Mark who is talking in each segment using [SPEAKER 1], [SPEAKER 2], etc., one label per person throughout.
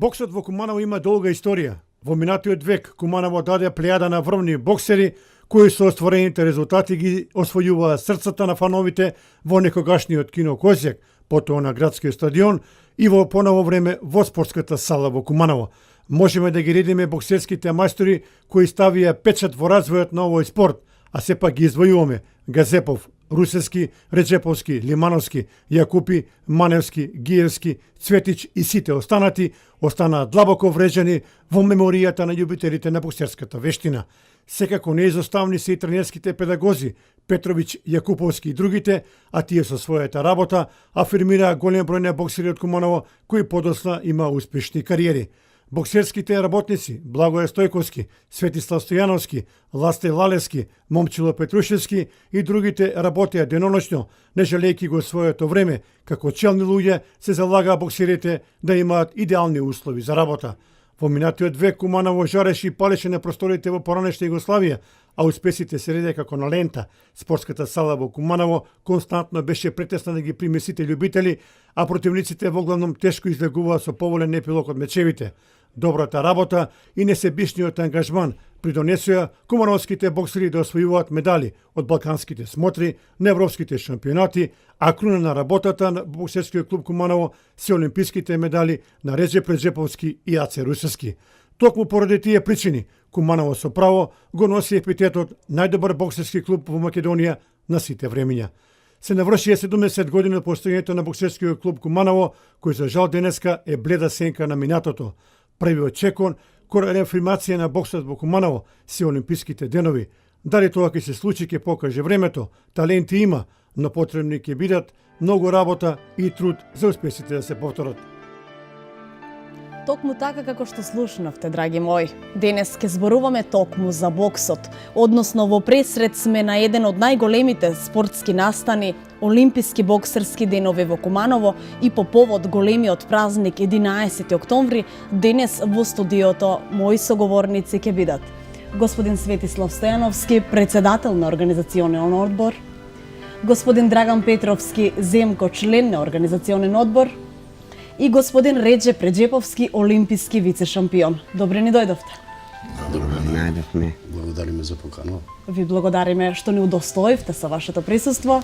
[SPEAKER 1] Боксот во Куманово има долга историја. Во минатиот век Куманово даде плејада на врвни боксери кои со остворените резултати ги освојуваа срцата на фановите во некогашниот кино Козјак, потоа на градскиот стадион и во поново време во спортската сала во Куманово. Можеме да ги редиме боксерските мајстори кои ставија печат во развојот на овој спорт, а сепак ги извојуваме Газепов, Русевски, Реджеповски, Лимановски, Јакупи, Маневски, Гиевски, Цветич и сите останати останаа длабоко врежани во меморијата на љубителите на боксерската вештина. Секако неизоставни се и тренерските педагози Петровиќ, Јакуповски и другите, а тие со својата работа афирмираа голем број на боксери од Куманово кои подоцна имаа успешни кариери. Боксерските работници Благоје Стојковски, Светислав Стојановски, Ласте Лалевски, Момчило Петрушевски и другите работеа деноноќно, не жалејќи го своето време, како челни луѓе се залагаа боксерите да имаат идеални услови за работа. Во минатиот век Куманово жареше и палеше на просторите во поранешна Југославија, а успесите се реде како на лента. Спортската сала во Куманово константно беше претесна да ги приме сите љубители, а противниците во главном тешко излегуваа со поволен епилог од мечевите. Добрата работа и несебичниот ангажман придонесоа кумановските боксери да освојуваат медали од балканските смотри, на европските шампионати, а круна на работата на боксерскиот клуб Куманово се олимписките медали на Реджеп Реджеповски и Аце Русевски. Токму поради тие причини, Куманово со право го носи епитетот најдобар боксерски клуб во Македонија на сите времиња. Се навршија 70 години од постојањето на боксерскиот клуб Куманово, кој за жал денеска е бледа сенка на минатото. Првиот чекон кон реафирмација на боксот во Куманово се олимписките денови. Дали тоа ќе се случи ќе покаже времето, таленти има, но потребни ќе бидат многу работа и труд за успесите да се повторат.
[SPEAKER 2] Токму така како што слушнавте, драги мои, денес ќе зборуваме токму за боксот, односно во пресред сме на еден од најголемите спортски настани, Олимписки боксерски денови во Куманово и по повод големиот празник 11 октомври, денес во студиото мои соговорници ќе бидат господин Светислав Стојановски, председател на организационен одбор, господин Драган Петровски, земко член на организационен одбор, и господин Реджеп Реджеповски, олимписки вице-шампион. Добре ни дојдовте.
[SPEAKER 3] Добре ни најдовме.
[SPEAKER 4] Благодариме за покана.
[SPEAKER 2] Ви благодариме што ни удостоивте со вашето присуство.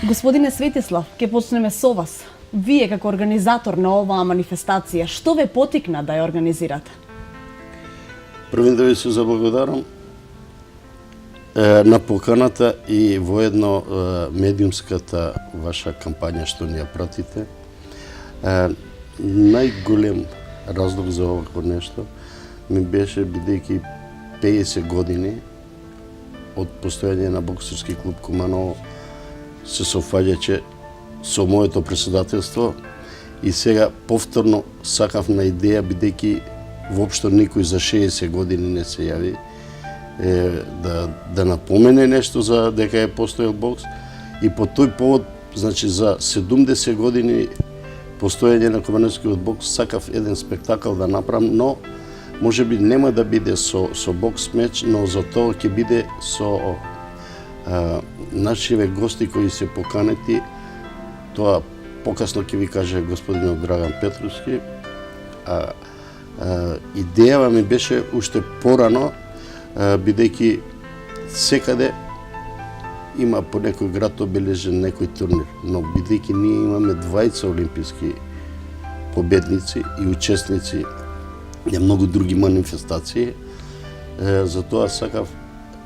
[SPEAKER 2] Господине Светислав, ќе почнеме со вас. Вие како организатор на оваа манифестација, што ве потикна да ја организирате?
[SPEAKER 4] Првин да ви се заблагодарам на поканата и воедно медиумската ваша кампања што ни ја пратите. Најголем разлог за овако нешто ми беше бидејќи 50 години од постојање на боксерски клуб Куманово се софаѓаше со моето председателство и сега повторно сакав на идеја бидејќи воопшто никој за 60 години не се јави да напомене нешто за дека е постоел бокс и по тој повод, значи за 70 години постојање на кумановскиот бокс сакав еден спектакл да направам, но можеби нема да биде со бокс меч, но за тоа ќе биде со нашиве гости кои се поканети. Тоа покасно ќе ви каже господинот Драган Петровски. Идејава ми беше уште порано, бидејќи секаде има по некој град обележен некој турнир, но бидејќи ние имаме 20 олимписки победници и учесници на многу други манифестации, затоа сакав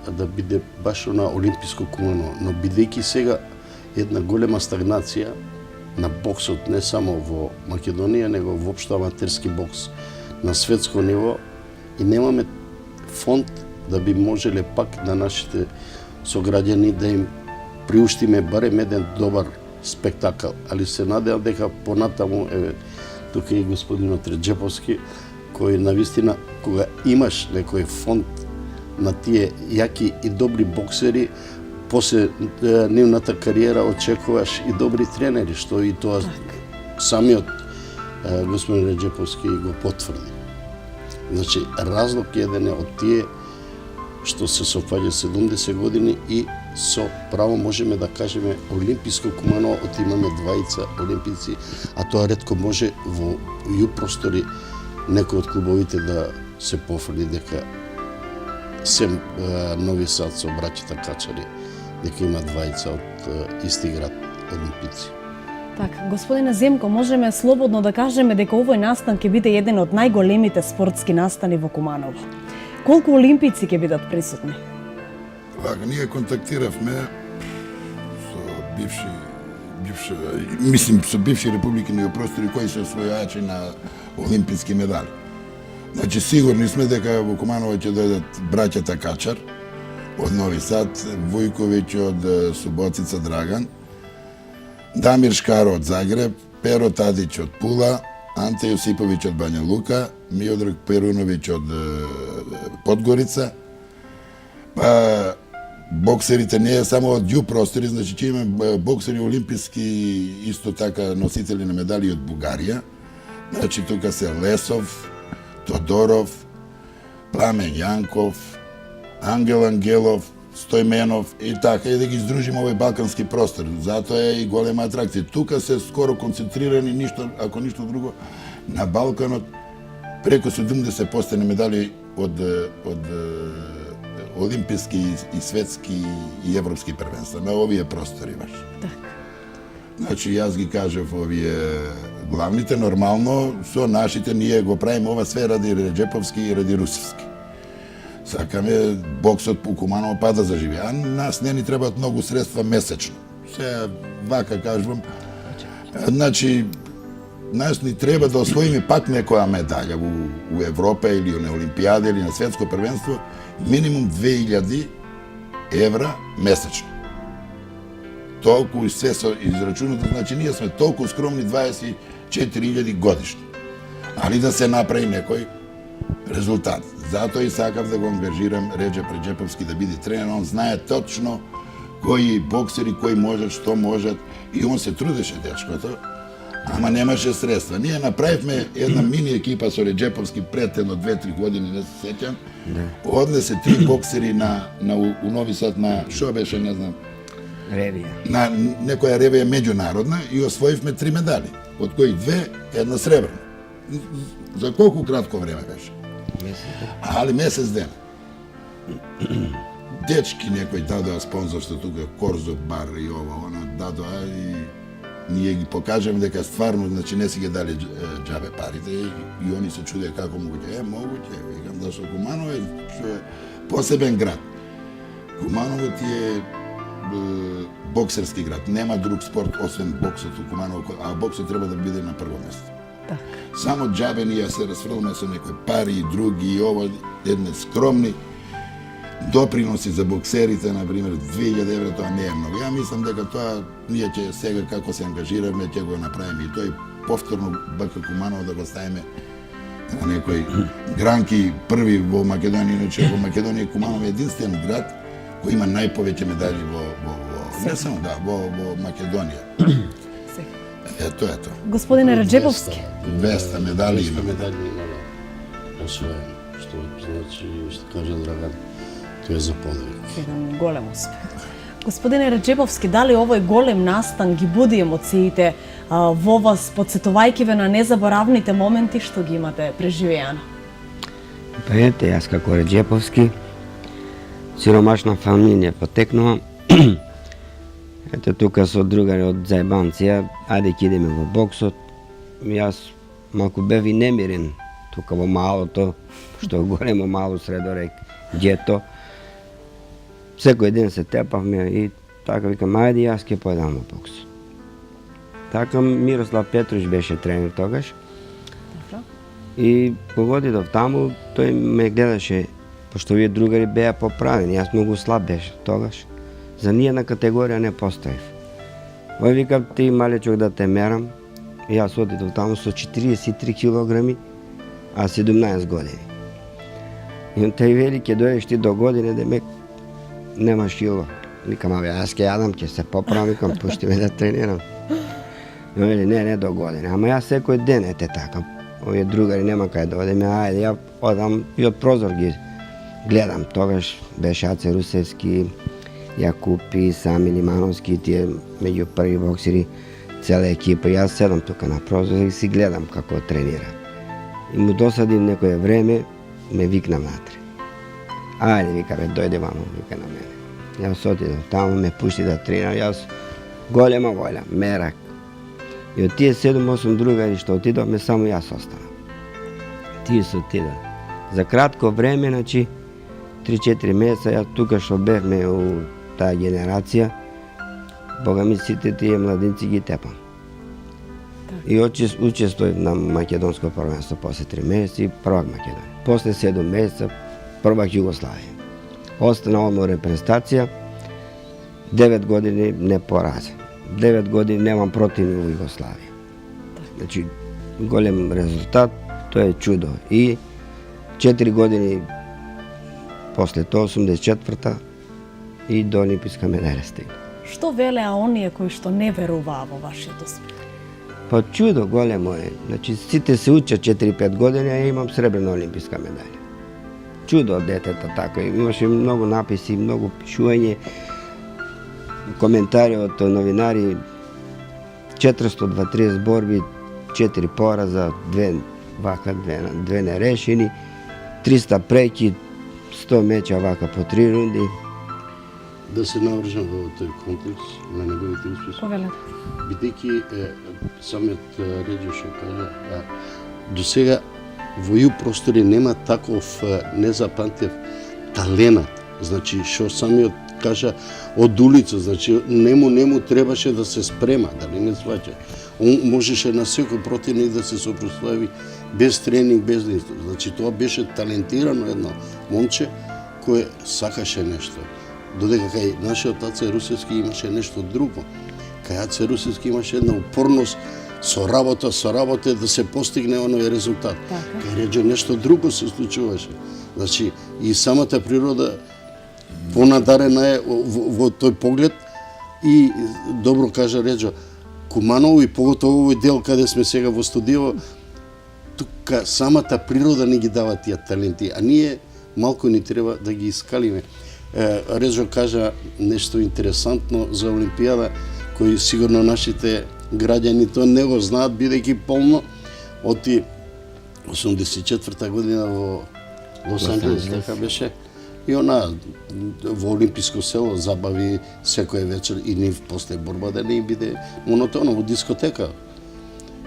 [SPEAKER 4] да биде баш на олимписко Куманово, но бидејќи сега една голема стагнација на боксот не само во Македонија, него воопшто аматерски бокс на светско ниво и немаме фонд да би можеле пак на нашите со граѓани да им приуштиме барем еден добар спектакл, али се надевам дека понатаму, тука и господинот Реджеповски, кој навистина, кога имаш некој фонд на тие јаки и добри боксери, после нивната кариера очекуваш и добри тренери, што и тоа самиот господин Реджеповски го потврди. Значи, разлог еден е од тие што се софаѓа 70 години и со право можеме да кажеме олимписко Куманово, имаме двајца олимпици, а тоа ретко може во ју простори некој од клубовите да се пофрли дека се Нови Сад со браќата Качари, дека има двајца од исти град олимпици.
[SPEAKER 2] Така, господине Земко, можеме слободно да кажеме дека овој настан ќе биде еден од најголемите спортски настани во Куманово. Колку олимпици ќе бидат присутни?
[SPEAKER 5] Вака, ние контактиравме со бивши републикини простори кои се освојачи на олимписки медали. Значи, сигурни сме дека во Куманово ќе дојдат браќата Качар од Нови Сад, Вујковиќ од Суботица Драган, Дамир Шкаро од Загреб, Перо Тадиќ од Пула, Анте Јосиповиќ од Бања Лука, Миодраг Перуновиќ од Подгорица, па боксерите не е само од ју простори, значи ќе имаме боксери олимписки исто така носители на медали од Бугарија. Значи тука се Лесов, Тодоров, Пламен Јанков, Ангел Ангелов, Стојменов и така, и да ги издружиме овој балкански простор. Затоа е и голема атракција. Тука се скоро концентрирани, ништо, ако ништо друго, на Балканот преку 70% медали од олимписки и светски и европски првенства на овие простори баш. Значи, јас ги кажав овие главните, нормално со нашите ние го правиме ова све ради Реджеповски и ради Русевски. Сакаме боксот по Куманово пада за живе, а нас не ни требаат многу средства месечно. Се вака кажувам. Значи, нас ни треба да освоиме пак некоја медаља у Европа или на Олимпијада или на светско првенство, минимум 2000 евра месечно. Толку и се со израчунато, значи ние сме толку скромни 24.000 годишно. Али да се направи некој резултат. Затоа и сакав да го ангажирам Реджеп Реджеповски да биде тренер, он знае точно кои боксери, кои можат, што можат, и он се трудеше дечкото, ама немаше средства. Ние направивме една мини екипа со Реджеповски пред едно 2-3 години, не се сеќам. Однесе 3 боксери у Нови Сад на, шо беше, не знам,
[SPEAKER 3] Ревија.
[SPEAKER 5] на некоја ревија меѓународна и освоивме 3 медали, од кои 2 една сребрна. За колку кратко време беше? Али месец ден. Дечки некој дадоа спонзорство тука, Корзо бар и ова, она дадоа и ние ги покажеме дека стварно, значи не си ги дали џабе парите и они се чудеа како могуќе. Могуќе, викам да со Куманово е посебен град. Куманово ти е боксерски град. Нема друг спорт освен боксот у Куманово, а боксот треба да биде на прво место. Само џабе ние се расфрламе со некои пари и други и ова, едне скромни доприноси за боксерите, например, 2000 евра, тоа не е многу. Ја мислам дека тоа ние ќе сега како се ангажираме, ќе го направиме и тоа и повторно БК Куманово да го ставиме на некој гранки први во Македонија, иначе во Македонија Куманово е единствен град кој има најповеќе медали не само во Македонија. Ето.
[SPEAKER 2] Господине Реджеповски.
[SPEAKER 5] 200 медали
[SPEAKER 4] 200
[SPEAKER 5] има.
[SPEAKER 4] медали имаме освоено, што значи, што кажа Драган, тоа е за подвиг.
[SPEAKER 2] Еден голем успех. Господине Реджеповски, дали овој голем настан ги буди емоциите во вас, подсетувајќи ве на незаборавните моменти што ги имате преживеано?
[SPEAKER 3] Па ете, јас како Реджеповски, сиромашна фамилија потекнувам. Ето тука со другари од заебанција, ајде ќе идеме во боксот. Јас малку бев и немирен тука во малото, што е големо мало средорек, ѓето. Секој ден се тепавме и така викам, ајде јас ќе појдам во боксот. Така Мирослав Петрович беше тренер тогаш. И кога одидов таму, тој ме гледаше, пошто овие другари беа поправени, јас многу слаб беше тогаш. За ниједна категорија не постоев. Ој вика, ти малечок да те мерам. И јас отидов таму со 43 килограми, а 17 години. И он тај вели, ќе дојдеш ти до година, демек немаш кило. Викам, јас ќе јадам, ќе се поправам, викам, пушти ме да тренирам. И он вели, не до година. Ама јас секој ден ете така. Овие другари нема кај да одеме, ајде, ја одам и од прозор ги гледам. Тогаш беше Аце Русевски, Јакупи, Сами Лимановски, тие меѓу први боксери, цела екипа. Јас седам тука на прозор и си гледам како тренира. И му досади некое време, ме викна внатре. Ајде, вика, бе, дојде вамо, вика на мене. Јас отидов таму, ме пушти да тренирам, јас голема воља, мерак. И од тие 7-8 другари што отидовме, само јас останам. Тие се отидов. За кратко време, значи, 3-4 месеца, јас тука што бевме у таа генерација, Бога ми сите тие младинци ги тепам. И учествував на македонско првенство после 3 месеци, првак Македонија. После 7 месеца, првак Југославија. Останала му репрезентација, 9 години не поразен. 9 години немам противник во Југославија. Значи, голем резултат, тоа е чудо. И 4 години после тоа, 84-та, и до олимписка медаља стигна.
[SPEAKER 2] Што велеа оние кои што не веруваа во вашиот успех?
[SPEAKER 3] Па чудо големо е. Значи, сите се учат 4-5 години, а имам сребрена олимписка медаља. Чудо од детета така. Имаше многу написи, многу пишување, коментари од новинари, 430 борби, 4 пораза, 2 вака, 2 нерешени, 300 преки, 100 меча вака по 3 рунди.
[SPEAKER 4] Да се навржам во тој контекст на неговите успеси.
[SPEAKER 2] Повелете.
[SPEAKER 4] Бидејќи самиот Реџо што кажа, до сега во ју простори нема таков незапамтив таленат. Значи, што самиот кажа од улица, значи нему требаше да се спрема, дали не сваќа. Он можеше на секој противник да се сопростави без тренинг, без нищо. Значи, тоа беше талентирано едно момче кое сакаше нешто. Додека кај нашиот Аце Русевски имаше нешто друго. Кај Аце Русевски имаше една упорност со работа да се постигне оној резултат. Кај Реџо нешто друго се случуваше. Значи, и самата природа понадарена е во тој поглед и добро кажа Реџо, Куманово и поготово овој дел каде сме сега во студио, тука самата природа не ги дава тие таленти, а ние малку ни треба да ги искалиме. Реџо кажа нешто интересантно за Олимпијада, кои сигурно нашите граѓани тоа не го знаат, бидејќи полно оти 84-та година во Лос Анџелес, така беше. И она во Олимписко село забави секој вечер и нив после борба да не им биде монотонно во дискотека.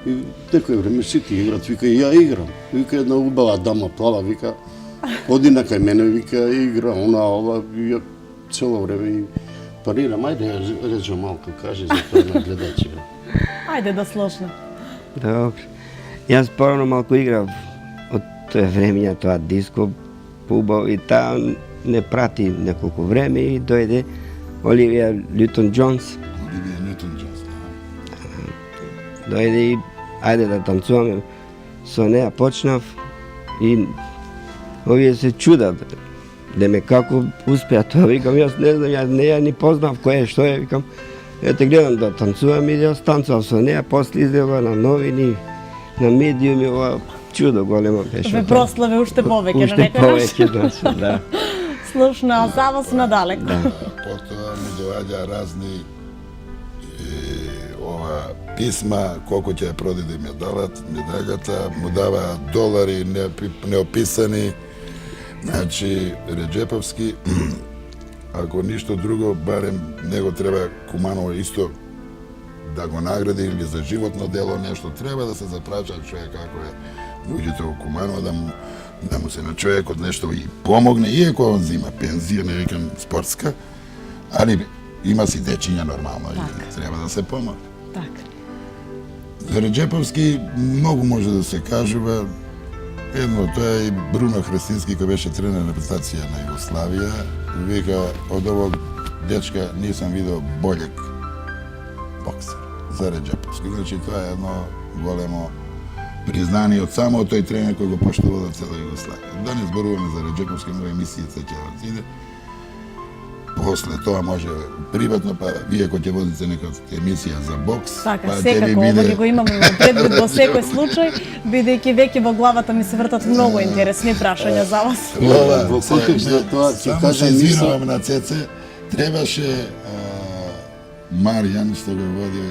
[SPEAKER 4] И некој време сите играт, вика и ја играм. Вика една убава дама плава, вика оди на кај мене, вика игра, она ова, и ја цело време и парирам. Ајде, Реџо малку кажи за тоа на гледачите.
[SPEAKER 2] Ајде да слушнем.
[SPEAKER 3] Добро. Јас порано малку играв од тоа времења, тоа диско, пубав, и таа не прати неколку време и дојде Оливија Њутон-Џонс.
[SPEAKER 5] Оливија Њутон-Џонс, да.
[SPEAKER 3] Дојде и ајде да танцуваме со неа, почнав и овие се чудат. Деме како успеа тоа, викам, јас не знам, јас не ја ни познав кој е, што е, викам, ете гледам да танцувам и јас танцував со неа, после излева на новини, на медиуми, ова чудо големо беше.
[SPEAKER 2] Ве прославе уште повеќе на некој
[SPEAKER 3] повеќе, значи, да.
[SPEAKER 2] Слушна, а за вас надалек.
[SPEAKER 5] Потоа ми доаѓа разни писма, колку ќе ја продаде медаљата, му дава долари неописани. Значи, Реџеповски, ако ништо друго, барем него треба Куманово исто да го награди или за животно дело нешто, треба да се запрача човек како е луѓето во Куманово, да му се на човекот нешто и помогне, иако он зима пензија, не викам спортска, али има си дечиња нормално и треба да се помогне.
[SPEAKER 2] Така.
[SPEAKER 5] За Реџеповски многу може да се кажува. Едно, тоа е и Бруно Христински, кој беше тренер на репрезентација на Југославија. Вика, од овог дечка нисам видел бољек боксер за Реджеповски. Значи тоа е едно големо признание од само тој тренер кој го поштувал цела Југославија. Да не зборуваме за Реджеповски, но емисијата ќе отиде. После тоа може приватно, па вие кој ќе водите нека емисија за бокс,
[SPEAKER 2] Така,
[SPEAKER 5] па
[SPEAKER 2] секако, ова ги го имаме во предвид во секој случај, бидејќи веќе во главата ми се вртат многу интересни прашања за вас.
[SPEAKER 4] Ова, во контекст на тоа, ќе
[SPEAKER 5] само
[SPEAKER 4] кажам
[SPEAKER 5] се
[SPEAKER 4] нисам.
[SPEAKER 5] извинувам на Цеце, требаше Маријан, што го води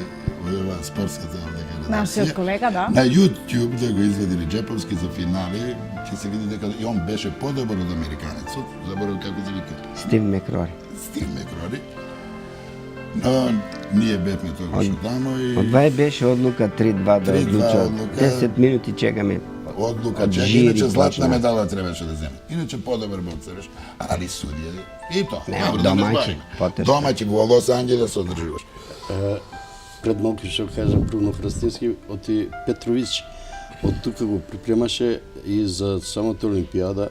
[SPEAKER 5] во ова спортската редакција,
[SPEAKER 2] Нашиот колега, да.
[SPEAKER 5] на YouTube да го изведи Реджеповски за финали, ќе се види дека и он беше подобар од американецот, заборав како се вика,
[SPEAKER 3] Стив Мекрори.
[SPEAKER 5] Стив Мекрори. Но ние бевме тогаш тамо и
[SPEAKER 3] Од вај беше одлука 3-2 да
[SPEAKER 5] 3:2
[SPEAKER 3] одлуча.
[SPEAKER 5] одлука.
[SPEAKER 3] 10 минути чекаме.
[SPEAKER 5] одлука
[SPEAKER 3] Од
[SPEAKER 5] чека,
[SPEAKER 3] жири
[SPEAKER 5] иначе златна
[SPEAKER 3] почна.
[SPEAKER 5] медала требаше да земе. Иначе подобар боксер беше, али судија и тоа.
[SPEAKER 3] Не,
[SPEAKER 5] Добро, да не
[SPEAKER 3] домаќи,
[SPEAKER 5] збориме.
[SPEAKER 3] потешко.
[SPEAKER 5] Домаќи во Лос Анџелес одржуваш.
[SPEAKER 4] Пред малку што кажа Бруно Хрстински, оти Петровиќ од тука го припремаше и за самата Олимпијада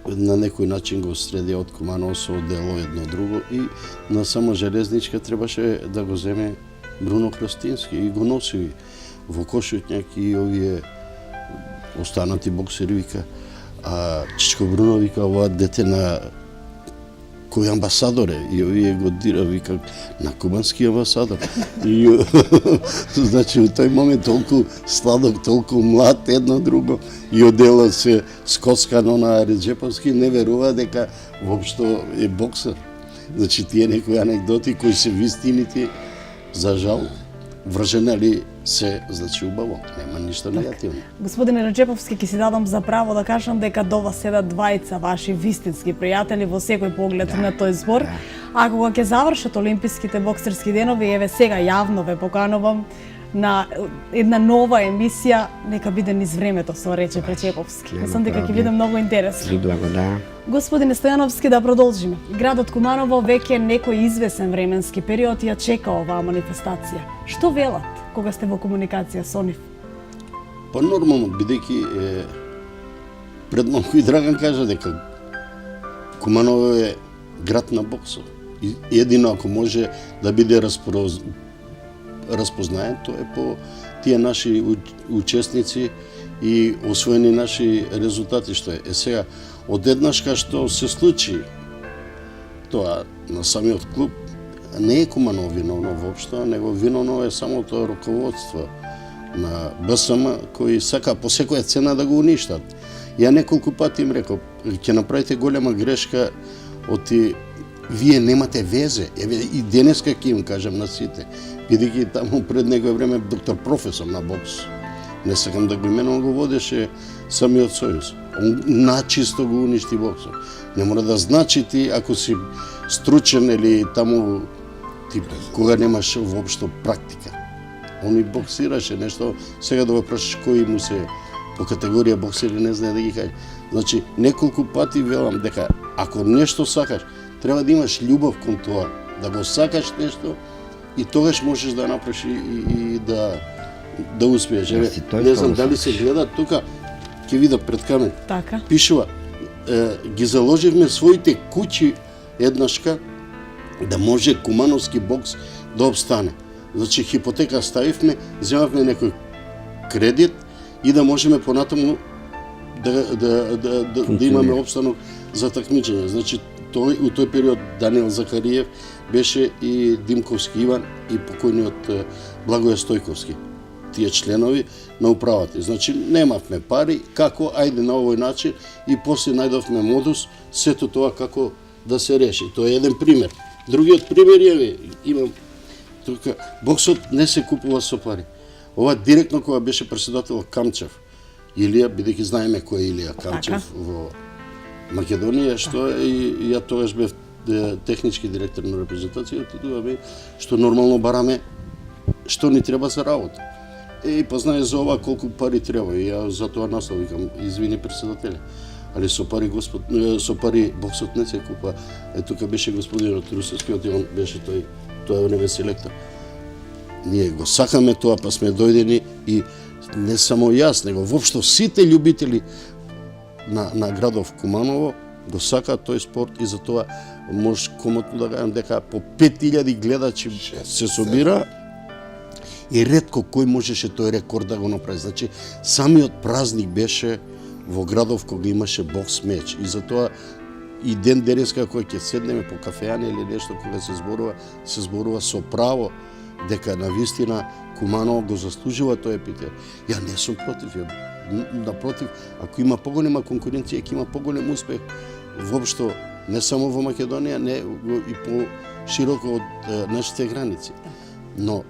[SPEAKER 4] на некој начин го среди од Куманово со дело едно друго и на само железничка требаше да го земе Бруно Хрстински и го носи во Кошутњак и овие останати боксери вика, а Чичко Бруно вика ова дете на кој амбасадор е и овие го дира вика на кубански амбасадор. И значи у тој момент толку сладок, толку млад едно друго и одело се скоцкано на Реджеповски не верува дека воопшто е боксер. Значи тие некои анекдоти кои се вистините за жал врженали се значи убаво, нема ништо негативно.
[SPEAKER 2] Господине Реджеповски, ќе си дадам за право да кажам дека до вас седат двајца ваши вистински пријатели во секој поглед на тој збор. А кога ќе завршат Олимписките боксерски денови, еве сега јавно ве поканувам на една нова емисија, нека биде низ времето, со рече Реджеповски. Мислам дека ќе биде многу интересно.
[SPEAKER 3] Ви благодарам.
[SPEAKER 2] Господине Стојановски, да продолжиме. Градот Куманово веќе некој извесен временски период ја чека оваа манифестација. Што велат кога сте во комуникација со нив?
[SPEAKER 4] Па нормално, бидејќи пред малку и Драган кажа дека Куманово е град на боксот. И едино ако може да биде распознаен, тоа е по тие наши учесници и освоени наши резултати што е. Сега, одеднаш кај што се случи тоа на самиот клуб, не е Куманово виновно воопшто, него виновно е само тоа руководство на БСМ кои сака по секоја цена да го уништат. Ја неколку пати им реков, ќе направите голема грешка, оти вие немате везе. Еве и денеска ќе им кажам на сите, бидејќи таму пред некој време доктор професор на бокс, не сакам да го именувам, го водеше самиот Сојуз. Он начисто го уништи боксот. Не мора да значи ти ако си стручен или таму ти кога немаш воопшто практика. Он и боксираше нешто, сега да го прашаш кои му се по категорија боксери не знае да ги каже. Значи, неколку пати велам дека ако нешто сакаш, треба да имаш љубов кон тоа, да го сакаш нешто и тогаш можеш да направиш и да успееш. Еве,
[SPEAKER 3] си тој
[SPEAKER 4] не
[SPEAKER 3] што
[SPEAKER 4] знам
[SPEAKER 3] го
[SPEAKER 4] дали се
[SPEAKER 3] сакаш.
[SPEAKER 4] гледа тука, ќе видат пред камера.
[SPEAKER 2] Така.
[SPEAKER 4] Пишува, ги заложивме своите куќи еднашка да може кумановски бокс да обстане. Значи хипотека ставивме, земавме некој кредит и да можеме понатаму да имаме обстанок за такмичење. Значи у тој период Даниел Закариев беше и Димковски Иван и покојниот Благоје Стојковски. Тие членови на управата. Значи немавме пари, како ајде на овој начин и после најдовме модус сето тоа како да се реши. Тоа е еден пример. Другиот пример е, имам тука, боксот не се купува со пари. Ова директно кога беше председател Камчев, Илија, бидејќи знаеме кој е Илија Камчев во Македонија, што и ја тогаш бев технички директор на репрезентацијата, тоа бе што нормално бараме што ни треба за работа. И па знае за ова колку пари треба и ја за тоа наслов викам, извини председателе, али со пари боксот не се купа. Тука беше господинот Русевски, он беше тоа време селектор. Ние го сакаме тоа, па сме дојдени и не само јас, него воопшто сите љубители на градов Куманово го сакаат тој спорт и затоа можеш комотно да кажам дека по 5000 гледачи се собира и ретко кој можеше тој рекорд да го направи. Значи, самиот празник беше во градов кога имаше бокс меч и затоа и ден денеска кога ќе седнеме по кафејане или нешто кога се зборува со право дека навистина Куманово го заслужува тој епитет. Ја не сум против, напротив, ако има поголема конкуренција, ќе има поголем успех воопшто не само во Македонија, не и по широко од нашите граници. Но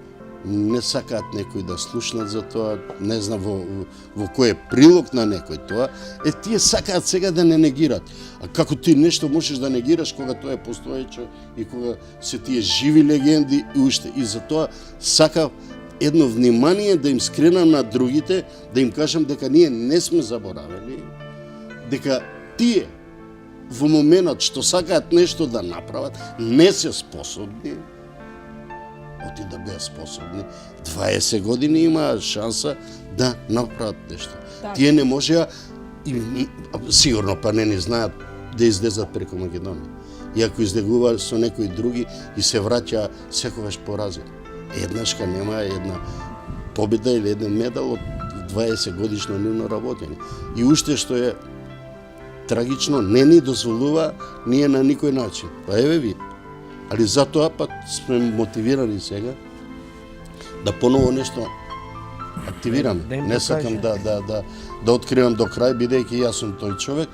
[SPEAKER 4] не сакаат некои да слушнат за тоа, не знам во кој е прилог на некој тоа, тие сакаат сега да не негират. А како ти нешто можеш да негираш кога тоа е постоече и кога се тие живи легенди и уште. И затоа сакав едно внимание да им скренам на другите, да им кажам дека ние не сме заборавени, дека тие во моментот што сакаат нешто да направат, не се способни, оти да беа способни, 20 години имаа шанса да направат нешто.
[SPEAKER 2] Так.
[SPEAKER 4] Тие не можеа, и сигурно па не знаат да излезат преку Македонија. И ако излегуваат со некои други и се враќа секогаш поразен. Еднашка нема една победа или еден медал од 20 годишно нивно работење. И уште што е трагично, не ни дозволува ние на никој начин. Па еве ви. Али затоа пат сме мотивирани сега да поново нешто активираме. Не сакам да откривам до крај, бидејќи јас сум тој човек,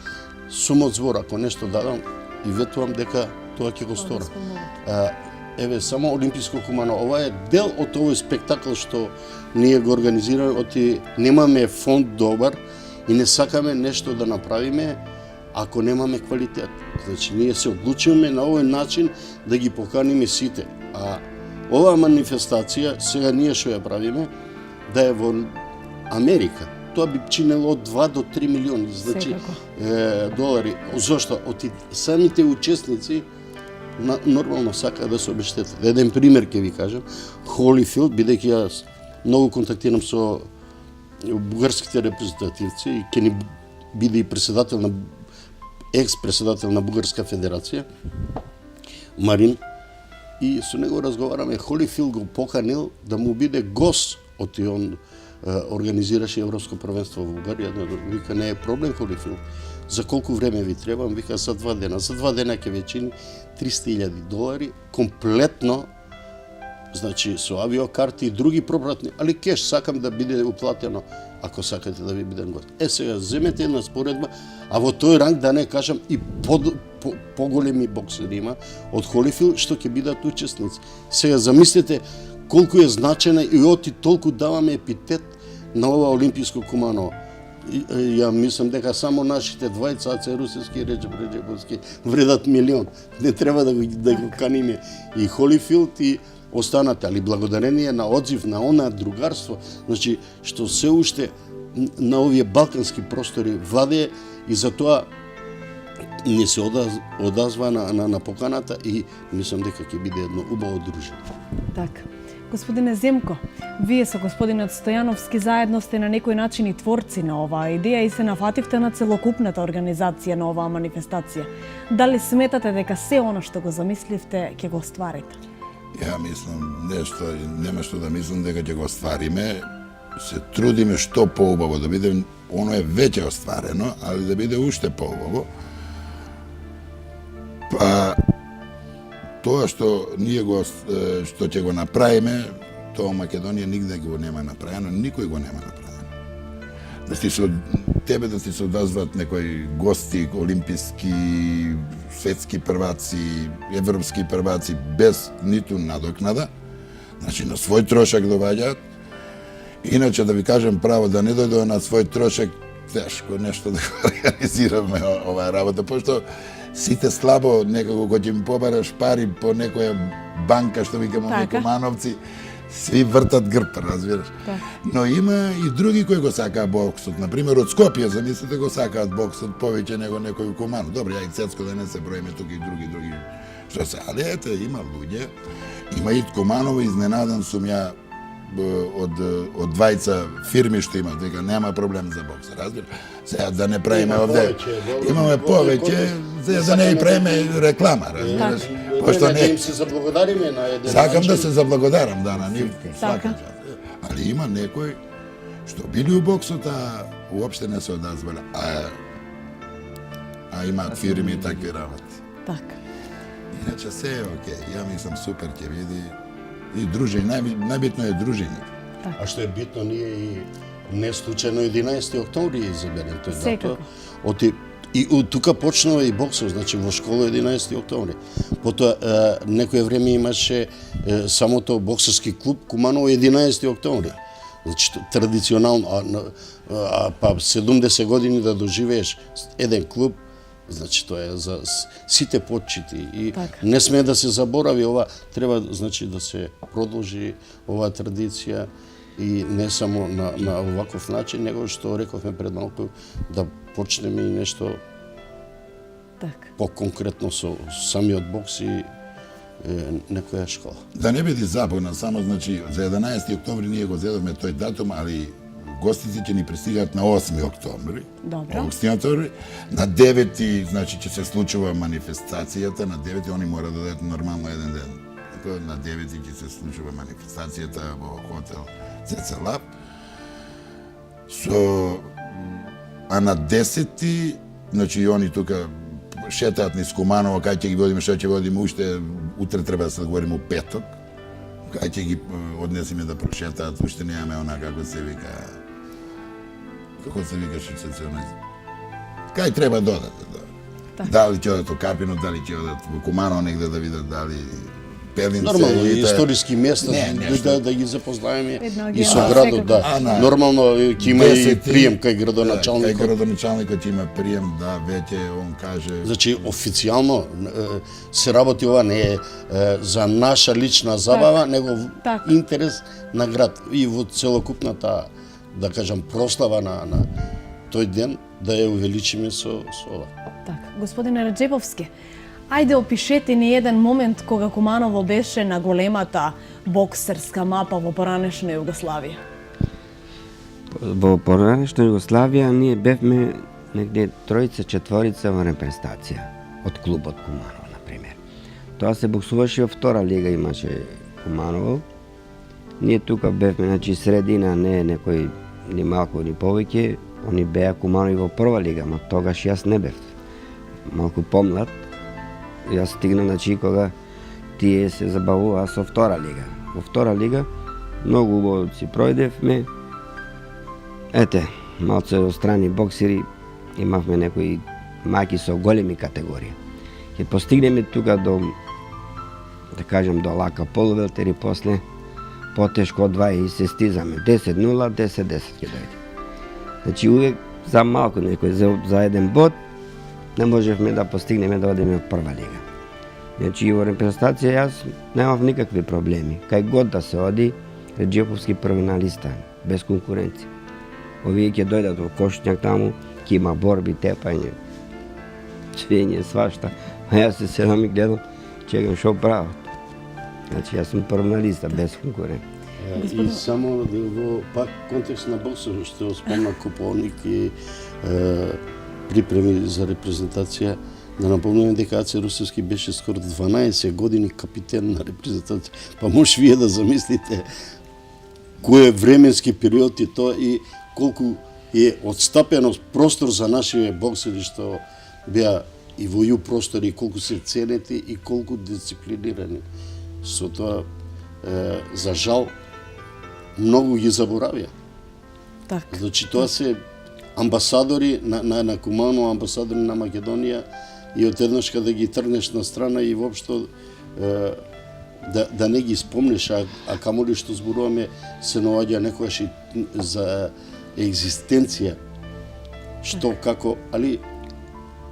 [SPEAKER 4] сум од збор, ако нешто дадам и ветувам дека тоа ќе го сторам. Еве, само Олимписко Куманово, ова е дел од овој спектакл што ние го организираме, оти немаме фонд добар и не сакаме нешто да направиме ако немаме квалитет. Значи, ние се одлучуваме на овој начин да ги поканиме сите. А оваа манифестација, сега ние што ја правиме, да е во Америка. Тоа би чинело од 2 до 3 милиони, значи, долари. Зошто? Оти самите учесници нормално сакаат да се обештетат. Еден пример ќе ви кажам. Холифилд, бидејќи јас многу контактирам со бугарските репрезентативци и ќе ни биде и председател на екс-председател на Бугарска федерација, Марин, и со него разговараме. Холифилд го поканил да му биде гост, оти он организираше Европско првенство во Бугарија. Вика, не е проблем, Холифилд. За колку време ви треба? Вика, за 2 дена. За 2 дена ќе ве чини $300,000 комплетно, значи со авиокарти и други пропратни, али кеш сакам да биде уплатено ако сакате да ви бидем гост. Сега земете една споредба, а во тој ранг да не кажам и поголеми боксери има од Холифилд што ќе бидат учесници. Сега замислете колку е значена и оти толку даваме епитет на ова Олимписко Куманово. Ја мислам дека само нашите двајца, Аце Русевски и Реджеп Реджеповски, вредат милион. Не треба да го каниме и Холифилд и останате, али благодарение на одзив на она другарство, значи што се уште на овие балкански простори владее и затоа не се одазва на поканата и мислам дека ќе биде едно убаво дружење.
[SPEAKER 2] Така. Господине Земко, вие со господинот Стојановски заедно сте на некој начин и творци на оваа идеја и се нафативте на целокупната организација на оваа манифестација. Дали сметате дека се оно што го замисливте ќе го остварите?
[SPEAKER 5] Ја мислам нешто, нема што да мислам дека ќе го оствариме. Се трудиме што поубаво да биде, оно е веќе остварено, али да биде уште поубаво. Па тоа што ние што ќе го направиме, тоа Македонија нигде го нема направено, никој го нема направено. Да си со тебе да си се одазват некои гости, олимписки, светски прваци, европски прваци без ниту надокнада, значи на свој трошак доаѓаат. Иначе да ви кажем право да не дојдува на свој трошак, тешко нешто да го организираме оваа работа, пошто сите слабо некако кога ќе им побараш пари по некоја банка што викаме некои Кумановци, сви вртат грб, разбираш. Но има и други кои го сакаат боксот. Например, од Скопје, замислите, го сакаат боксот повеќе него некој Куманов. Добро, ја и Цецко да не се броиме тука и други што се. Али ете, има луѓе, има и Куманово, изненадан сум ја од двајца фирми што имат, дека нема проблем за бокс, разбира. Сега да не правиме овде.
[SPEAKER 4] повеќе,
[SPEAKER 5] Имаме повеќе, за да не и правиме реклама, разбираш? Пошто
[SPEAKER 4] Да им
[SPEAKER 5] не.
[SPEAKER 4] се заблагодариме на еден
[SPEAKER 5] Сакам
[SPEAKER 4] начин.
[SPEAKER 5] да се заблагодарам, да, на нив.
[SPEAKER 2] Така.
[SPEAKER 5] Свака част. Али има некои што били у боксот, а уопште не се одазвале. А имаат фирми и такви работи.
[SPEAKER 2] Така.
[SPEAKER 5] Иначе се е окей. Ја мислам супер ќе види. И дружење, најбитно е дружење.
[SPEAKER 4] А што е битно, ние и не случајно 11 октомври е изберен тој
[SPEAKER 2] Секако.
[SPEAKER 4] датум. И од тука почнува и боксот, значи во школа 11 октомври. Потоа некое време имаше самото боксерски клуб Куманово 11 октомври. Значи традиционално, па 70 години да доживееш еден клуб, значи тоа е за сите почити и
[SPEAKER 2] Така.
[SPEAKER 4] не сме да се заборави ова, треба значи да се продолжи оваа традиција и не само на оваков начин, него што рековме пред малку да почнеме и нешто
[SPEAKER 2] Така.
[SPEAKER 4] по-конкретно со самиот бокс и некоја школа.
[SPEAKER 5] Да не биде забуна, само значи за 11 октомври ние го зедовме тој датум, али гостите ќе ни пристигаат на 8 октомври.
[SPEAKER 2] Добро.
[SPEAKER 5] Октомври. На 9 значи ќе се случува манифестацијата, на 9 они мора да дадат нормално еден ден. На 9 ќе се случува манифестацијата во хотел Цеца Лаб. А на 10 значи и они тука шетаат низ Куманово, кај ќе ги водиме, што ќе водиме уште, утре треба да се договориме у петок, кај ќе ги однесиме да прошетаат, уште немаме она како се вика, што се онај, кај треба да одат,
[SPEAKER 2] Така.
[SPEAKER 5] дали ќе одат у Капино, дали ќе одат во Куманово негде да видат, дали Пелинце,
[SPEAKER 4] Нормално,
[SPEAKER 5] и таа-
[SPEAKER 4] историски места
[SPEAKER 5] Не, нешто.
[SPEAKER 4] да ги запознаеме
[SPEAKER 2] Една
[SPEAKER 4] и со
[SPEAKER 2] агенда,
[SPEAKER 4] градот,
[SPEAKER 2] секако.
[SPEAKER 4] да.
[SPEAKER 5] на
[SPEAKER 4] Нормално ќе има и
[SPEAKER 5] 10
[SPEAKER 4] прием кај
[SPEAKER 5] Кај
[SPEAKER 4] градоначалникот.
[SPEAKER 5] градоначалникот ќе има прием, да, веќе он каже.
[SPEAKER 4] Значи, официјално се работи ова не е за наша лична забава, него в
[SPEAKER 2] Така.
[SPEAKER 4] интерес на град и во целокупната, да кажам, прослава на тој ден да ја увеличиме со ова.
[SPEAKER 2] Така. Господине Раджеповски, ајде опишете ни еден момент кога Куманово беше на големата боксерска мапа во поранешна Југославија.
[SPEAKER 3] Во поранешна Југославија ние бевме негде тројца, четворица во репрезентација од клубот Куманово, на пример. Тоа се боксуваше во втора лига, имаше Куманово. Ние тука бевме, значи средина, не некој ни малку ни повеќе, они беа Куманови во прва лига, ма тогаш јас не бев. Малку помлад, јас стигна, значи, кога тие се забавуваа со втора лига. Во втора лига многу убаво си пројдевме. Ете, малце страни боксери, имавме некои мајки со големи категории. Ќе постигнеме тука до, да кажем, до лака полувелтер и после потешко од 2 и се стизаме. 10-0, 10-10 ќе дојде. Значи, увек за малку некој, за еден бод, не можевме да постигнеме да одиме од прва лига. Значи, во репрезентација јас немав никакви проблеми. Кај год да се оди, Реджеповски први на листа, без конкуренција. Овие ќе дојдат во Кошњак таму, ќе има борби, тепање, свење, свашта. А јас се седам и гледам, чекам шо прават. Значи, јас сум прв на листа, без конкуренција.
[SPEAKER 4] И само во пак контекст на боксот, што спомна Куповник и припреми за репрезентација, да напомнеме дека Аце Русевски беше скоро 12 години капитен на репрезентација. Па може вие да замислите кој е временски период и тоа и колку е отстапено простор за нашите боксери што беа и во ју простори, колку се ценети и колку дисциплинирани. Со тоа, за жал, многу ги заборавија.
[SPEAKER 2] Така.
[SPEAKER 4] Значи, тоа се амбасадори на Куманово, амбасадори на Македонија и од еднаш када ги тргнеш на страна и воопшто да не ги спомнеш, а камоли што зборуваме се наоѓа некојаш и за екзистенција. Што, како, али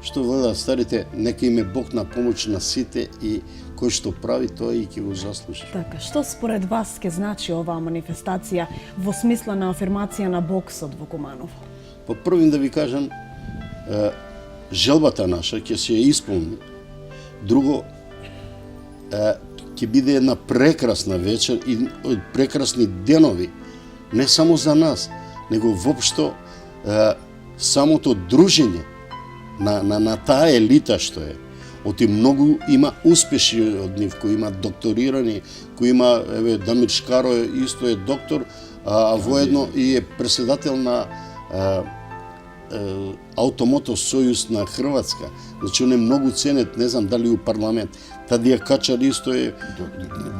[SPEAKER 4] што велат старите, нека им е Бог на помош на сите и кој што прави тоа и ќе го заслужи.
[SPEAKER 2] Така, што според вас ќе значи оваа манифестација во смисла на афирмација на боксот во Куманово?
[SPEAKER 4] По првин да ви кажам, желбата наша ќе се ја исполни. Друго, ќе биде една прекрасна вечер и прекрасни денови, не само за нас, него воопшто самото дружење на таа елита што е. Оти многу има успеши од нив, кои има докторирани, кои има, еве, Дамир Шкаро исто е доктор, а воедно и е председател на Автомото Сојуз на Хрватска. Значи, он е многу ценет, не знам дали у парламент. Тадија Качар исто е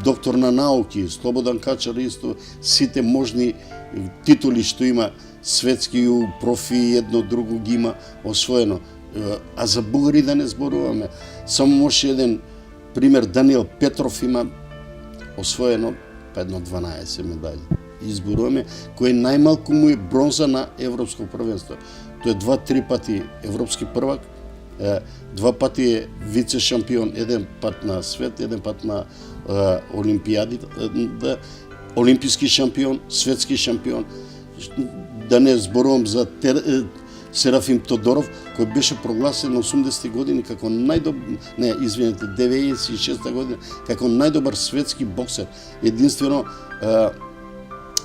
[SPEAKER 4] доктор на науки, Слободан Качар исто, сите можни титули што има светски, профи, едно друго ги има освоено. А за бугари да не зборуваме. Само може еден пример, Даниел Петров има освоено едно 12 медали. Изборуваме, кој најмалку му е бронза на Европско првенство. Тој е 2-3 пати европски првак, 2 пати е вице шампион, еден пат на свет, еден пат на олимпијади, олимписки шампион, светски шампион. Да не зборувам за Серафим Тодоров, кој беше прогласен на 80-ти години како 96-та година, како најдобар светски боксер. Единствено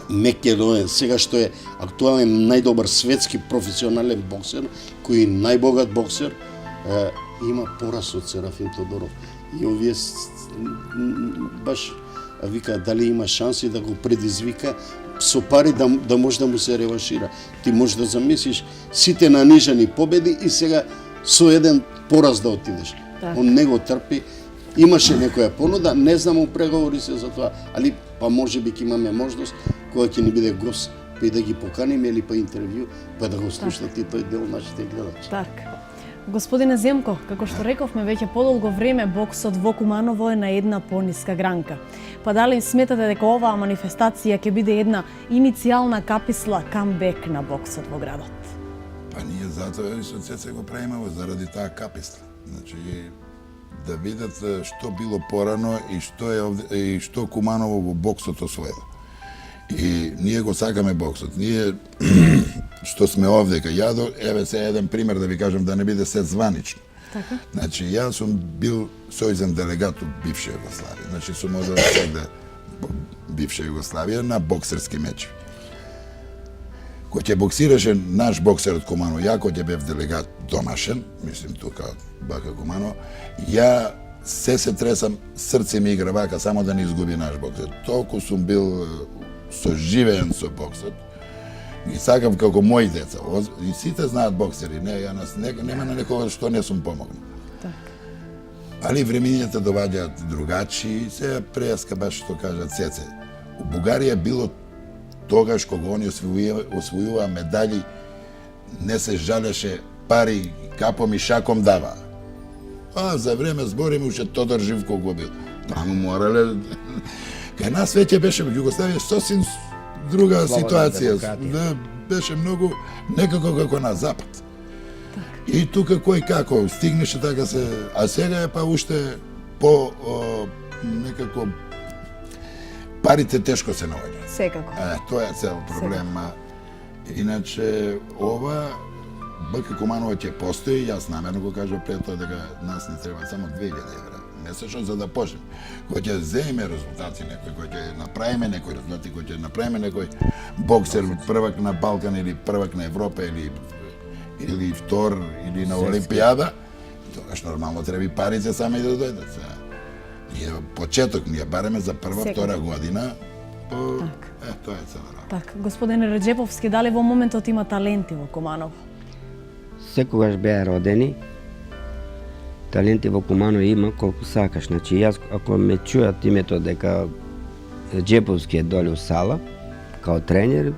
[SPEAKER 4] Мекедонија, сега што е актуален најдобар светски професионален боксер, кој е најбогат боксер, има пораз од Серафим Тодоров. И овие баш вика дали има шанси да го предизвика со пари да може да му се реваншира. Ти можеш да замислиш сите нанижани победи и сега со еден пораз да отидеш.
[SPEAKER 2] Так.
[SPEAKER 4] Он не го трпи. Имаше некоја понуда, не знам, преговори се за тоа, али па може би ќе имаме можност која ќе ни биде гост, па и да ги поканиме или па интервју, па да го слушнат и тој дел нашите гледачи.
[SPEAKER 2] Так. Господине Земко, како што рековме веќе подолго време, боксот во Куманово е на една пониска гранка. Па дали сметате дека оваа манифестација ќе биде една иницијална каписла камбек на боксот во градот?
[SPEAKER 5] Па ние затоа и со Цеце го правиме заради таа каписла. Значи, да видат што било порано и што е овде, и што Куманово во боксот освоило. И ние го сакаме боксот. Ние што сме овдека, еве се еден пример да ви кажам, да не биде се званично.
[SPEAKER 2] Така.
[SPEAKER 5] Значи, јас сум бил сојузен делегат од бивша Југославија. Значи, сум одел сегде бивша Југославија на боксерски мечеви. Кој ќе боксираше наш боксер од Куманово, ја кој ќе бев делегат домашен, мислим тука Бака Куманово, ја се тресам, срце ми игра вака само да не изгуби наш боксер. Толку сум бил соживеен со боксот. Ги сакам како мои деца. И сите знаат боксери, нема на некога што не сум помогнал.
[SPEAKER 2] Так.
[SPEAKER 5] Али времењата доваѓаат другачи, се преска баш што кажа Цеце. У Бугарија било тогаш кога они освојуваа медали, не се жалеше пари, капом и шаком дава. А за време збориме уште Тодор Живков го бил. Таму морале. Кај нас веќе беше во Југославија сосем друга ситуација. Да, беше многу некако како на запад. И тука кој како стигнеше така се, а сега е па уште по некако парите тешко се наоѓаат.
[SPEAKER 2] Секако.
[SPEAKER 5] Тоа е цел проблем. Иначе ова БК Куманово ќе постои, јас намерно го кажав пред тоа дека нас не треба само 2000 евра месечно за да почнем. Кој ќе земе резултати некој, кој ќе направиме некој резултати, кој ќе направиме некој боксер првак на Балкан или првак на Европа или втор или на Олимпијада, тогаш нормално треба и парите сами да дојдат. Ние почеток, ние бареме за прва, втора година, тоа е цела работа.
[SPEAKER 2] Так, господине Реджеповски, дали во моментот има таленти во Куманово?
[SPEAKER 3] Секогаш беа родени. Таленти во Куманово има колку сакаш. Значи, јас, ако ме чујат името дека Реджеповски е доле у сала, као тренер,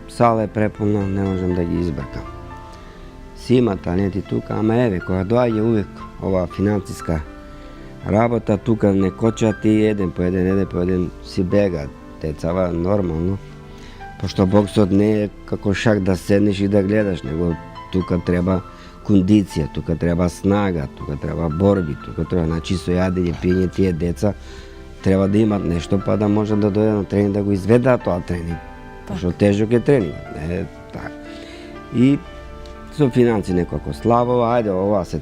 [SPEAKER 3] сала е преполна, не можам да ги избркам. Си има таленти тука, ама еве, кога доаѓа увек ова финансиска работа, тука не кочат и еден по еден си бегаат. Децава нормално, пошто боксот не е како шак да седнеш и да гледаш, него тука треба кондиција, тука треба снага, тука треба борби, тука треба, значи со јадење, пиење, тие деца треба да имат нешто па да можат да дојдат на тренинг да го изведат тоа тренинг. Пошто тежок е тренингот, не е така. И со финанси некако слабо, ајде ова се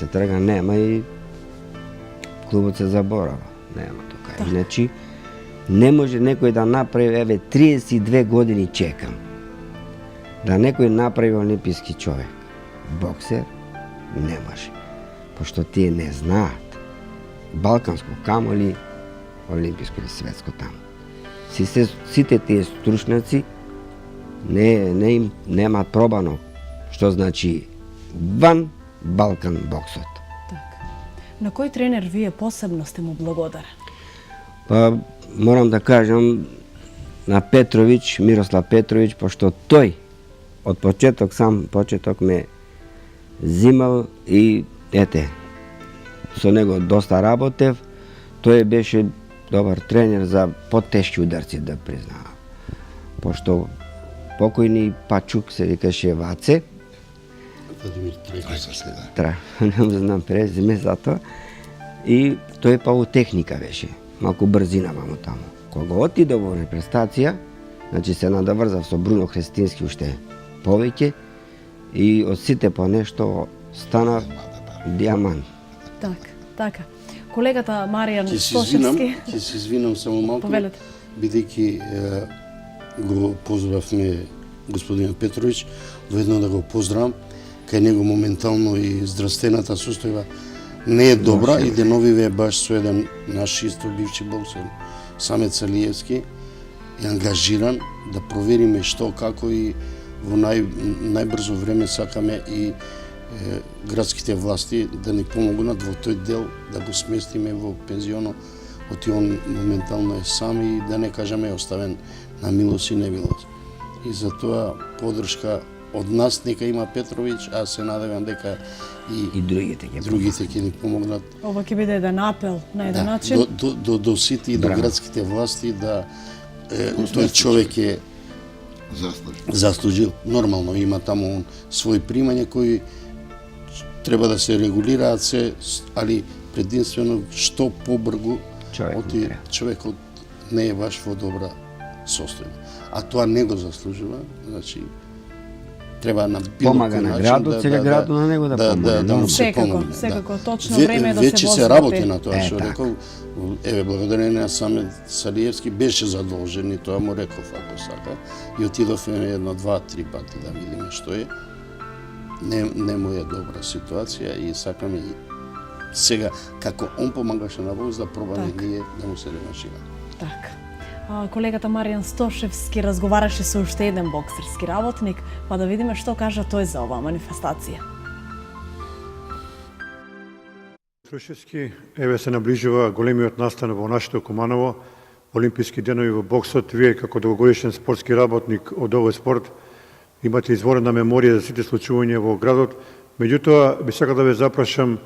[SPEAKER 3] трга, нема и клубот се заборава, нема тука. Значи не може некој да направи, еве 32 години чекам. да некој направи олимписки човек. Боксер не може, пошто тие не знаат балканско, камоли олимписко или светско таму. Сите тие стручњаци немаат пробано што значи ван Балкан боксот.
[SPEAKER 2] Така. На кој тренер вие посебно сте му благодарен?
[SPEAKER 3] Па, морам да кажам на Петрович, Мирослав Петрович, пошто тој од сам почеток ме зимал и со него доста работев. Тој беше добар тренер за потешки ударци, да признавам. Пошто покојни Пачук се викаше Ваце,
[SPEAKER 4] Владимир
[SPEAKER 3] не знам презиме за тоа, и тој па у техника беше, малку брзина мамо таму. Кога отиде во репрезентација, значи се надаврзав со Бруно Христински уште повеќе и од сите по нешто стана диамант.
[SPEAKER 2] Така. Колегата Маријан
[SPEAKER 4] Ќе
[SPEAKER 2] Стошевски.
[SPEAKER 4] се извинам само малку,
[SPEAKER 2] Повелете.
[SPEAKER 4] бидејќи го поздравме господин Петрович, воедно да го поздравам, кај него моментално и здравствената состојба не е добра и деновиве баш со еден наш исто бивши боксер, Самет Салиевски, е ангажиран да провериме што, како и во најбрзо време сакаме и градските власти да ни помогнат во тој дел, да го сместиме во пензионо, оти он моментално е сам и да не кажеме е оставен на милост и немилост. И затоа подршка од нас нека има Петрович, а се надевам дека
[SPEAKER 3] И другите
[SPEAKER 4] ќе ни помогнат.
[SPEAKER 2] Ова ќе биде еден апел на еден начин.
[SPEAKER 4] До сите и до градските власти да тој човек е заслужил. Нормално има таму он своји примања кои треба да се регулираат се, али прединствено што побргу човекот не е баш во добра состојба. А тоа не го заслужува, значи треба на било
[SPEAKER 3] помага
[SPEAKER 4] кој
[SPEAKER 3] на
[SPEAKER 4] начин
[SPEAKER 3] градот, сега градот на него да помогне.
[SPEAKER 4] да му се помогне.
[SPEAKER 2] Секако, точно време е да се
[SPEAKER 4] Веќе се
[SPEAKER 2] возрати.
[SPEAKER 4] работи на тоа што рекол. Еве, благодарение на Самет Салиевски беше задолжен и тоа му реков ако сака. И отидовме едно, два, три пати да видиме што е. Не му е добра ситуација и сакаме и сега како он помагаше на бокс да пробаме ние да му се реваншираме.
[SPEAKER 2] Така. Колегата Маријан Стошевски разговараше со уште еден боксерски работник, па да видиме што кажа тој за оваа манифестација.
[SPEAKER 1] Стошевски, еве се наближува големиот настан во нашето Куманово, Олимписки денови во боксот. Вие како долгогодишен спортски работник од овој спорт имате изворена меморија за сите случувања во градот. Меѓутоа, би сакал да ве запрашам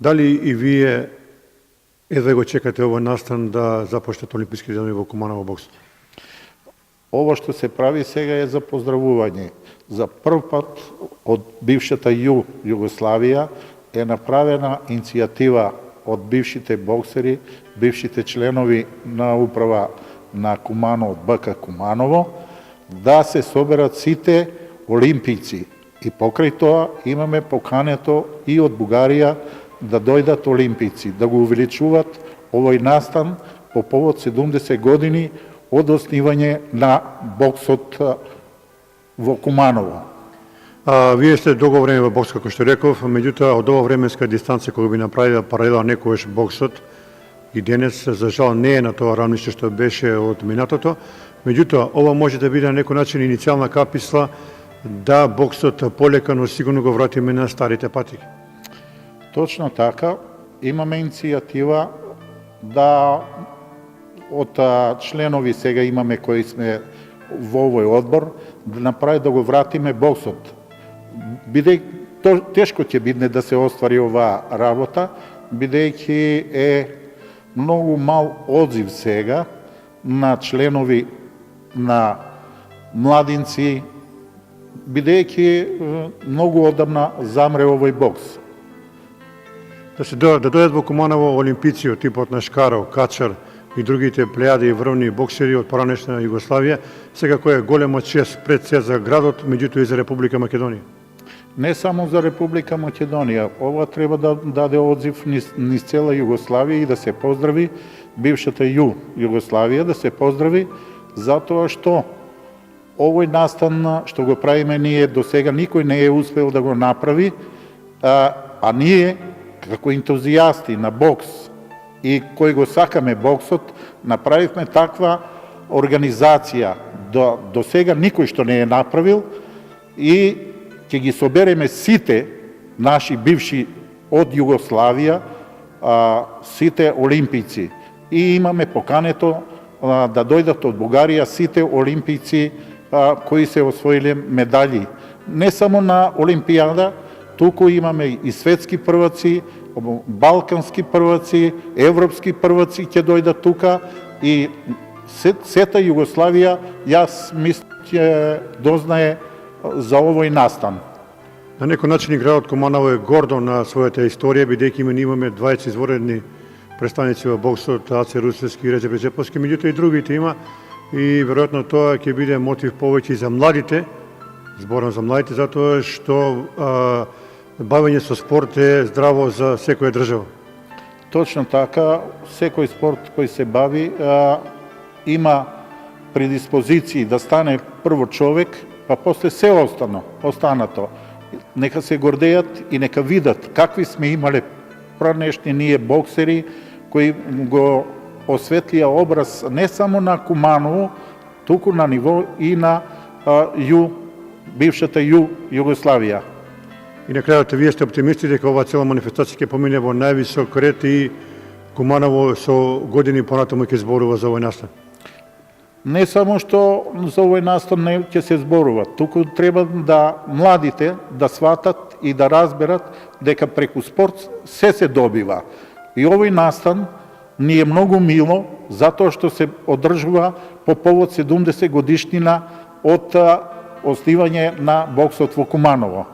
[SPEAKER 1] дали и вие едва го чекате овој настан да започнат Олимписки денови во Куманово боксот?
[SPEAKER 6] Ово што се прави сега е за поздравување. За прв пат од бившата Југославија е направена иницијатива од бившите боксери, бившите членови на управа на Куманово, од БК Куманово, да се соберат сите олимпици. И покрај тоа имаме покането и од Бугарија да дојдат олимпици, да го увеличуваат овој настан по повод 70 години од основање на боксот во Куманово.
[SPEAKER 1] Вие сте долго време во бокс, како што реков, меѓутоа од ова временска дистанца кога би направила паралела некојаш боксот и денес, за жал, не е на тоа рамниште што беше од минатото. Меѓутоа, ова може да биде на некој начин иницијална каписла да боксот полека, но сигурно го вратиме на старите пати.
[SPEAKER 6] Точно така, имаме иницијатива да од членови сега имаме кои сме во овој одбор, да направи да го вратиме боксот. Тешко ќе биде да се оствари оваа работа, бидејќи е многу мал одзив сега на членови на младинци, бидејќи многу одамна замре овој бокс.
[SPEAKER 1] Да дојдат во Куманово олимпици од типот на Шкаров, Качар и другите плејади и врвни боксери од поранешна Југославија, секако е голема чест пред се за градот, меѓутоа и за Република Македонија.
[SPEAKER 6] Не само за Република Македонија, ова треба да даде одзив низ цела Југославија и да се поздрави бившата Југославија, да се поздрави затоа што овој настан што го правиме ние до сега никој не е успел да го направи, а ние како ентузијасти на бокс и кои го сакаме боксот, направивме таква организација до сега никој што не е направил и ќе ги собереме сите наши бивши од Југославија, сите олимпици. И имаме покането да дојдат од Бугарија сите олимпици кои се освоиле медали. Не само на Олимпијада, туку имаме и светски прваци, балкански прваци, европски прваци ќе дојдат тука и сета Југославија, јас мислам, ќе дознае за овој настан.
[SPEAKER 1] На некој начин и градот Куманово е гордо на својата историја, бидејќи ние имаме 20 изворедни представници во боксот, Аце Русевски и Реджеп Реджеповски, меѓутоа и другите има и веројатно тоа ќе биде мотив повеќе за младите, зборам за младите, затоа што бавење со спорт е здраво за секоја држава.
[SPEAKER 6] Точно така, секој спорт кој се бави има предиспозиции да стане прво човек, па после се останато. Нека се гордеат и нека видат какви сме имале пранешни ние боксери кои го осветлија образ не само на Куманово, туку на ниво и на бившата Југославија.
[SPEAKER 1] И на крајот, вие сте оптимисти дека оваа цела манифестација ќе помине во највисок ред и Куманово со години понатаму ќе зборува за овој настан?
[SPEAKER 6] Не само што за овој настан не ќе се зборува, туку треба да младите да сватат и да разберат дека преку спорт се добива. И овој настан ни е многу мило затоа што се одржува по повод 70 годишнина од основање на боксот во Куманово.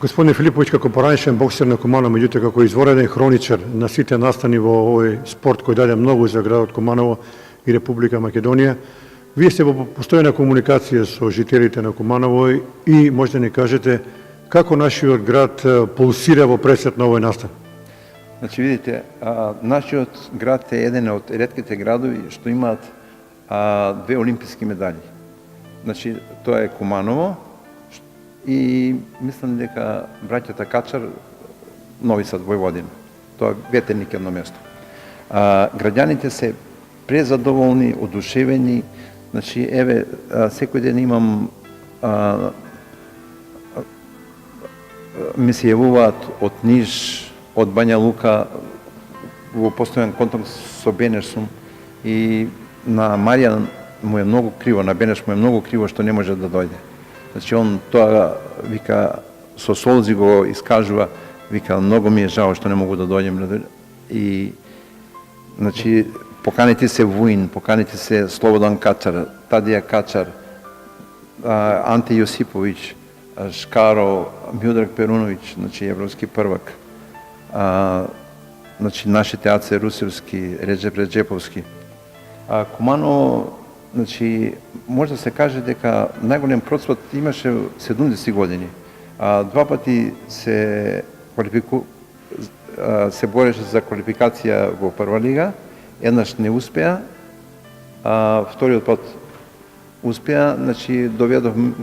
[SPEAKER 1] Господин Филиповиќ, како поранешен боксер на Куманово, меѓутоа како извореден хроничар на сите настани во овој спорт кој даде многу за градот Куманово и Република Македонија, вие сте во постојна комуникација со жителите на Куманово и може да ни кажете како нашиот град пулсира во пресет на овој настан?
[SPEAKER 7] Значи, видите, нашиот град е еден од ретките градови што имаат 2 олимписки медали. Значи, тоа е Куманово и мислам дека браќата Качар, Нови Сад, Војводина. Тоа ветерник едно место. Граѓаните се презадоволни, одушевени. Значи, еве, секој ден имам ми се јавуваат од Ниш, од Бања Лука, во постојан контакт со Бенеш сум и на Маријан му е многу криво, на Бенеш му е многу криво што не може да дојде. Значи, он тоа, вика, со солзи го искажува, вика, многу ми е жао што не могу да дојдем. И, значи, поканите се Вуин, поканите се Слободан Качар, Тадија Качар, Анте Јосиповиќ, Шкаро, Мјудрак Перуновиќ, значи европски првак, значи нашите Аце Русевски, Реджеп Реджеповски. Куманово, значи, може да се каже дека најголем процват имаше 70 години. 2 пати се бореше за квалификација во прва лига, еднаш не успеа, вториот пат успеа, значи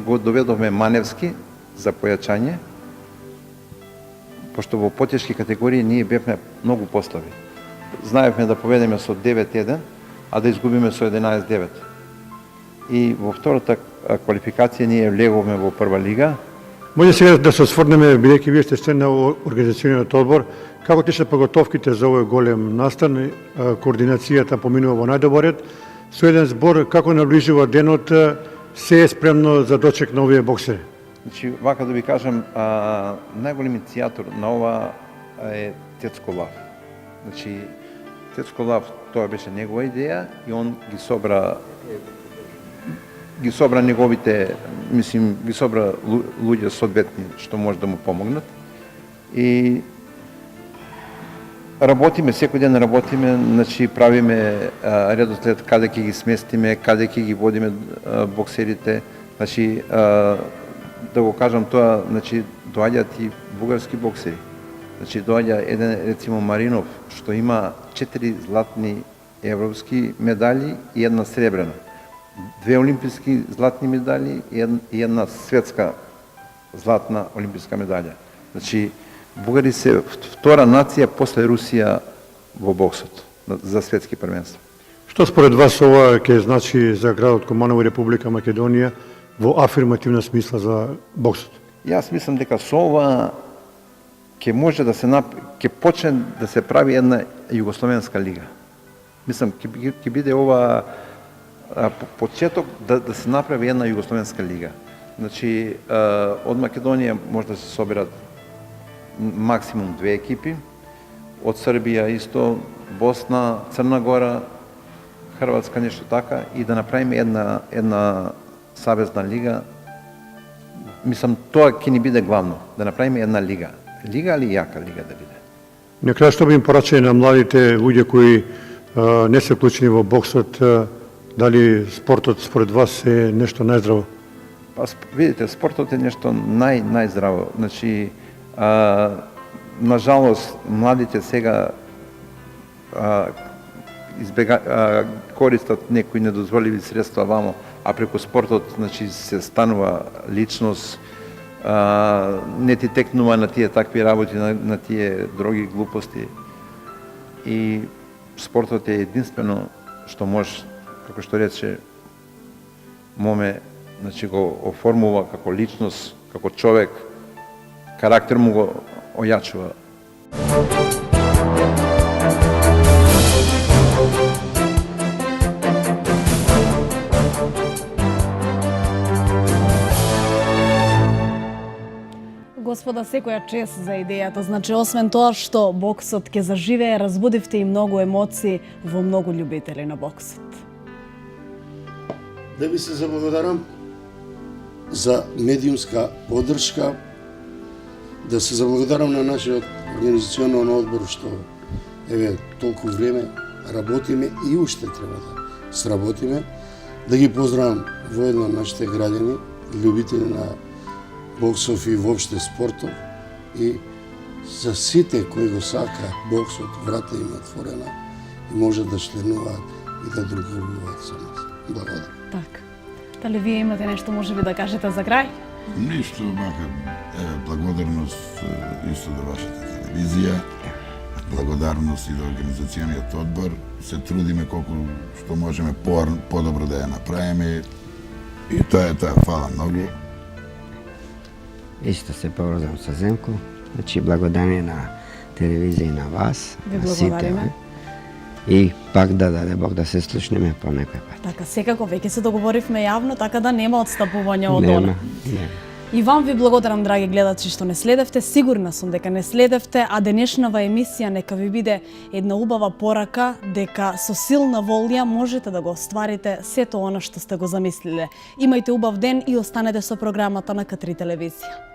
[SPEAKER 7] го доведовме Маневски за појачање, пошто во потешки категории ние бевме многу послаби. Знаевме да поведеме со 9-1, а да изгубиме со 11-9. И во втората квалификација ние влеговме во прва лига.
[SPEAKER 1] Може сега да се осврнеме, бидејќи вие сте член на организациониот одбор, како тече подготовките за овој голем настан, координацијата поминува во најдобар ред, со еден збор како наближува денот, се е спремно за дочек на овие боксери?
[SPEAKER 7] Значи, вака да ви кажам, најголем иницијатор на ова е Цецко Лав. Значи, Цецко Лав, тоа беше негова идеја и он ги собра неговите, мислим, ги собра луѓе соодветни што може да му помогнат. И работиме, секој ден работиме, значи правиме редослед каде ќе ги сместиме, каде ќе ги водиме боксерите. Значи, да го кажам тоа, значи, доаѓаат и бугарски боксери. Значи, доаѓа еден, рецимо, Маринов, што има 4 златни европски медали и една сребрена. 2 олимпijski златни медали и една светска златна олимпijska медаља. Значи, бугари се втора нација после Русија во боксот за светски првенства.
[SPEAKER 1] Што според вас ова ќе значи за градот Куманово и Република Македонија во афирмативна смисла за боксот?
[SPEAKER 7] Јас мислам дека со ова ќе може да се ќе почне да се прави една југословенска лига. Мислам ќе биде ова почеток да се направи една југословенска лига. Значи, од Македонија може да се соберат максимум 2 екипи, од Србија исто, Босна, Црна Гора, Хрватска, нешто така, и да направиме една савезна лига. Мислам, тоа ќе ни биде главно, да направиме една лига. Лига или јака лига да биде?
[SPEAKER 1] На крај што би им порачали на младите луѓе кои не се вклучени во боксот, дали спортот според вас е нешто најздраво?
[SPEAKER 7] Па, видите, спортот е нешто најздраво. Значи, нажалост, младите сега користат некои недозволиви средства вамо, а преку спортот, значи, се станува личност, не ти текнува на тие такви работи, на тие дроги глупости. И спортот е единствено што може, како што рече моме, значи го оформува како личност, како човек, карактер му го ојачува.
[SPEAKER 2] Господа, секоја чест за идејата. Значи, освен тоа што боксот ќе заживее, разбудивте и многу емоции во многу љубители на боксот.
[SPEAKER 4] Да ви се заблагодарам за медиумска поддршка, да се заблагодарам на нашиот организационен одбор што еве толку време работиме и уште треба да сработиме, да ги поздравам воедно нашите граѓани, љубители на боксов и воопште спортов, и за сите кои го сака боксот, врата им отворена и може да членуваат и да другаруваат со нас. Благодарам.
[SPEAKER 2] Така. Дали вие имате нешто можеби да кажете за крај?
[SPEAKER 5] Ништо, мака, благодарност исто до вашата телевизија, благодарност и до организациониот одбор. Се трудиме колку што можеме подобро да ја направиме, и тоа е тоа. Фала многу.
[SPEAKER 3] Исто се поврзам со Земко. Значи, благодарение на телевизија и на вас,
[SPEAKER 2] Ви
[SPEAKER 3] на сите.
[SPEAKER 2] благодариме.
[SPEAKER 3] И пак да даде Бог да се слушнеме по некој пат.
[SPEAKER 2] Така, секако веќе се договоривме јавно, така да нема отстапување од
[SPEAKER 3] Нема,
[SPEAKER 2] она.
[SPEAKER 3] нема.
[SPEAKER 2] И вам ви благодарам, драги гледачи, што не следевте. Сигурна сум дека не следевте, а денешнава емисија нека ви биде една убава порака дека со силна волја можете да го остварите сето она што сте го замислиле. Имајте убав ден и останете со програмата на К3 телевизија.